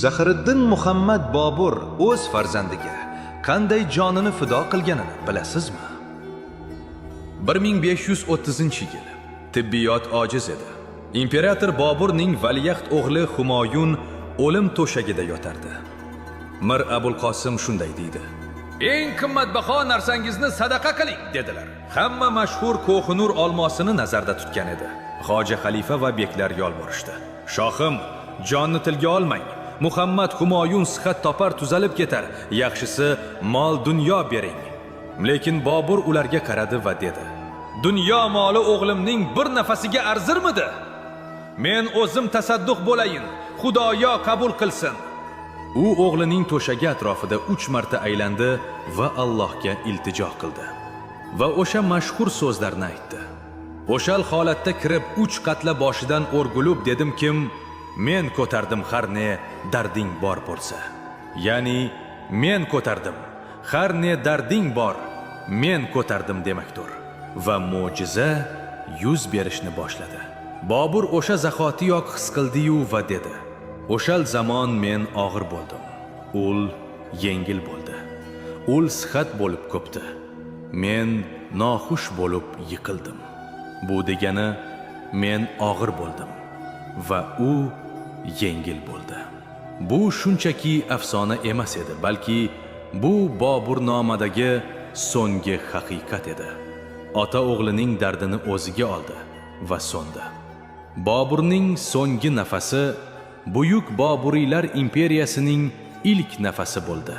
Zahiriddin Muhammad Bobur o'z farzandiga qanday jonini fido qilganini bilasizmi? 1530-yil. Tibbiyot ojiz edi. Imperator Boburning valiahd o'g'li Humoyun o'lim to'shagida yotardi. Mir Abul Qosim shunday deydi: "Eng qimmatbaho narsangizni sadaqa qiling", dedilar. Hamma mashhur Ko'hinur olmosini nazarda tutgan edi. Xoja xalifa va beklar yolborishdi: "Shohim, jonni tilga olmang. Muhammad Humoyun sihat topar, tuzalib ketar. Yaxshisi mol dunyo bering." Lekin Bobur ularga qaradi va dedi: "Dunyo moli o'g'limning bir nafasiga arzirmidi? Men o'zim tasadduq bo'layin, Xudoyo qabul qilsin." U o'g'lining to'shagi atrofida 3 marta aylandi va Allohga iltijo qildi va o'sha mashhur so'zlarni aytdi. O'shal holatda kirib 3 qatla boshidan o'rgulib dedimkim, men ko'tardim har ne darding bor bo'lsa. Ya'ni men ko'tardim, har ne darding bor, men ko'tardim demakdir. Va mo'jiza yuz berishni boshladi. Bobur o'sha zahotiyoq his qildi-yu va dedi: "O'shal zamon men og'ir bo'ldim. Ul yengil bo'ldi. Ul sihat bo'lib ko'pdi. Men noxush bo'lib yiqildim. Bu degani men og'ir bo'ldim va u yengil bo'ldi." Bu shunchaki afsona emas edi, balki bu Boburnomadagi so'nggi haqiqat edi. Ota o'g'lining dardini o'ziga oldi va so'ndi. Boburning so'nggi nafasi Buyuk Boburiylar imperiyasining ilk nafasi bo'ldi.